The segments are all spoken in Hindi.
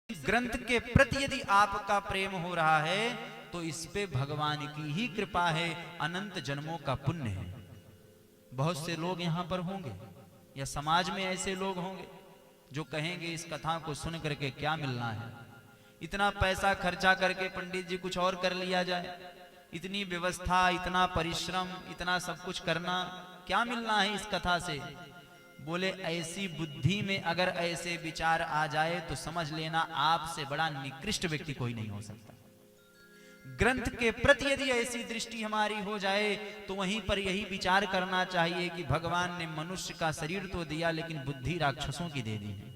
ग्रंथ के प्रति यदि आपका प्रेम हो रहा है तो इस पे भगवान की ही कृपा है, अनंत जन्मों का पुण्य है। बहुत से लोग यहां पर होंगे या समाज में ऐसे लोग होंगे जो कहेंगे इस कथा को सुन करके क्या मिलना है, इतना पैसा खर्चा करके पंडित जी कुछ और कर लिया जाए, इतनी व्यवस्था, इतना परिश्रम, इतना सब कुछ करना, क्या मिलना है इस कथा से। बोले ऐसी बुद्धि में अगर ऐसे विचार आ जाए तो समझ लेना आपसे बड़ा निकृष्ट व्यक्ति कोई नहीं हो सकता। ग्रंथ के प्रति यदि ऐसी दृष्टि हमारी हो जाए तो वहीं पर यही विचार करना चाहिए कि भगवान ने मनुष्य का शरीर तो दिया लेकिन बुद्धि राक्षसों की दे दी है।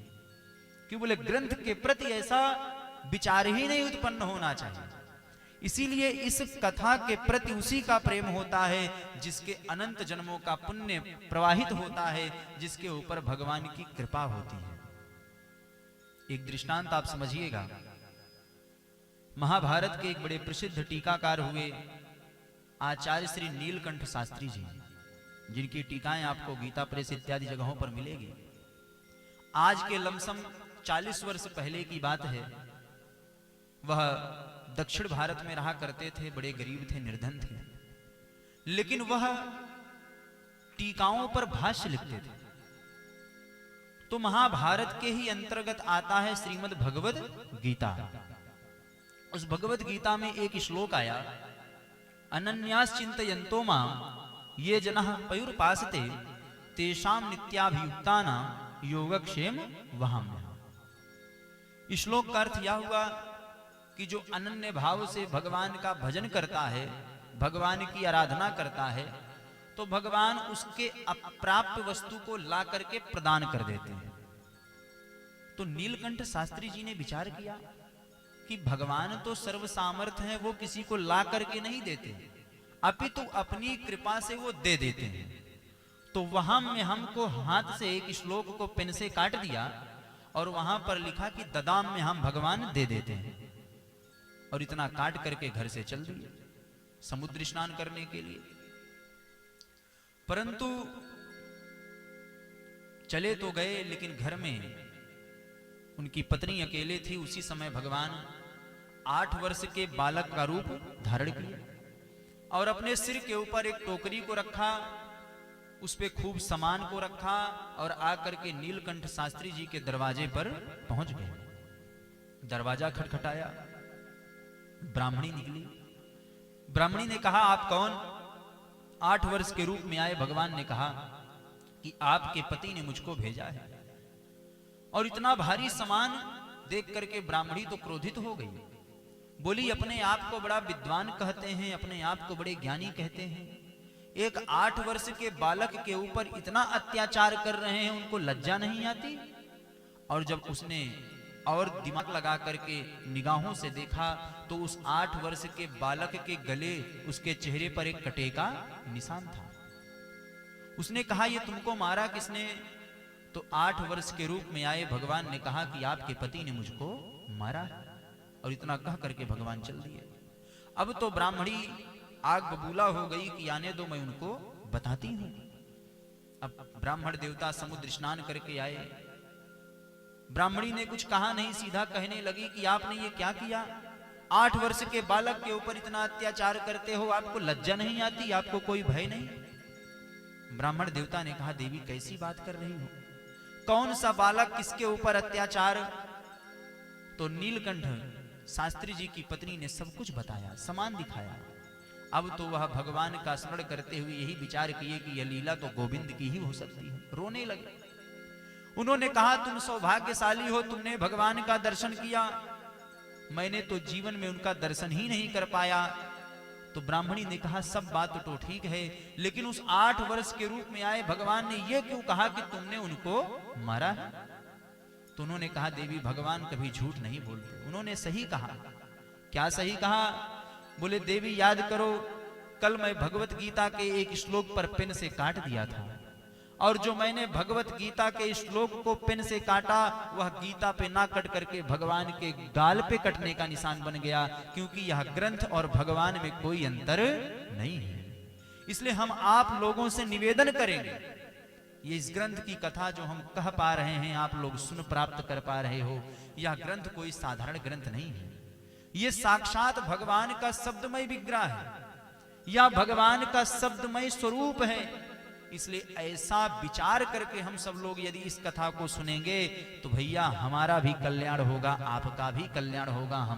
क्यों? बोले ग्रंथ के प्रति ऐसा विचार ही नहीं उत्पन्न होना चाहिए। इसीलिए इस कथा के प्रति उसी का प्रेम होता है जिसके अनंत जन्मों का पुण्य प्रवाहित होता है, जिसके ऊपर भगवान की कृपा होती है। एक दृष्टांत आप समझिएगा। महाभारत के एक बड़े प्रसिद्ध टीकाकार हुए आचार्य श्री नीलकंठ शास्त्री जी, जिनकी टीकाएं आपको गीता प्रेस इत्यादि जगहों पर मिलेगी। आज के लमसम 40 वर्ष पहले की बात है। वह दक्षिण भारत में रहा करते थे, बड़े गरीब थे, निर्धन थे, लेकिन वह टीकाओं पर भाष्य लिखते थे। तो महाभारत के ही अंतर्गत आता है श्रीमद् भगवद गीता। उस भगवद गीता में एक श्लोक आया, अनन्यास चिंतयन्तो मां ये जनः पयुर्पासते तेषां नित्याभियुक्ताना योगक्षेम वहाम्यहम्। श्लोक का अर्थ यह हुआ कि जो अनन्य भाव से भगवान का भजन करता है, भगवान की आराधना करता है, तो भगवान उसके अप्राप्त वस्तु को ला करके प्रदान कर देते हैं। तो नीलकंठ शास्त्री जी ने विचार किया कि भगवान तो सर्व सामर्थ है, वो किसी को ला करके नहीं देते, अपितु अपनी कृपा से वो दे देते हैं। तो वहां में हमको हाथ से एक श्लोक को पेन से काट दिया और वहां पर लिखा कि ददाम में हम भगवान दे देते हैं, और इतना काट करके घर से चल दिए समुद्र स्नान करने के लिए। परंतु चले तो गए, लेकिन घर में उनकी पत्नी अकेले थी। उसी समय भगवान 8 वर्ष के बालक का रूप धारण किया और अपने सिर के ऊपर एक टोकरी को रखा, उस पे खूब सामान को रखा और आकर के नीलकंठ शास्त्री जी के दरवाजे पर पहुंच गए। दरवाजा खटखटाया, ब्राह्मणी निकली। ब्राह्मणी ने कहा, आप कौन? 8 वर्ष के रूप में आए। भगवान ने कहा कि आपके पति ने मुझको भेजा है। और इतना भारी सामान देख करके ब्राह्मणी तो क्रोधित हो गई। बोली, अपने आप को बड़ा विद्वान कहते हैं, अपने आप को बड़े ज्ञानी कहते हैं, एक 8 वर्ष के बालक के ऊपर इतना अत्याचार कर रहे हैं, उनको लज्जा नहीं आती? और जब उसने और दिमाग लगा करके निगाहों से देखा तो उस 8 वर्ष के बालक के गले, उसके चेहरे पर एक कटे का निशान था। उसने कहा, ये तुमको मारा किसने? तो 8 वर्ष के रूप में आए भगवान ने कहा कि आपके पति ने मुझको मारा। और इतना कह करके भगवान चल दिए। अब तो ब्राह्मणी आग बबूला हो गई कि आने दो, मैं उनको बताती हूं। अब ब्राह्मण देवता समुद्र स्नान करके आए। ब्राह्मणी ने कुछ कहा नहीं, सीधा कहने लगी कि आपने ये क्या किया? 8 वर्ष के बालक के ऊपर इतना अत्याचार करते हो, आपको लज्जा नहीं आती? आपको कोई भय नहीं? ब्राह्मण देवता ने कहा, देवी कैसी बात कर रही हो? कौन सा बालक, किसके ऊपर अत्याचार? तो नीलकंठ शास्त्री जी की पत्नी ने सब कुछ बताया, सामान दिखाया। अब तो वह भगवान का स्मरण करते हुए यही विचार किए कि यह लीला तो गोविंद की ही हो सकती है। रोने लगे। उन्होंने कहा, तुम सौभाग्यशाली हो, तुमने भगवान का दर्शन किया, मैंने तो जीवन में उनका दर्शन ही नहीं कर पाया। तो ब्राह्मणी ने कहा, सब बात तो ठीक है, लेकिन उस 8 वर्ष के रूप में आए भगवान ने यह क्यों कहा कि तुमने उनको मारा? तो उन्होंने कहा, देवी भगवान कभी झूठ नहीं बोलते, उन्होंने सही कहा। क्या सही कहा? बोले, देवी याद करो, कल मैं भगवत गीता के एक श्लोक पर पेन से काट दिया था, और जो मैंने भगवत गीता के श्लोक को पेन से काटा वह गीता पे ना कट करके भगवान के गाल पे कटने का निशान बन गया, क्योंकि यह ग्रंथ और भगवान में कोई अंतर नहीं है। इसलिए हम आप लोगों से निवेदन करेंगे ये इस ग्रंथ की कथा जो हम कह पा रहे हैं, आप लोग सुन प्राप्त कर पा रहे हो, यह ग्रंथ कोई साधारण ग्रंथ नहीं है। ये साक्षात भगवान का शब्दमय विग्रह है, या भगवान का शब्दमय स्वरूप है। इसलिए ऐसा विचार करके हम सब लोग यदि इस कथा को सुनेंगे तो भैया हमारा भी कल्याण होगा, आपका भी कल्याण होगा। हम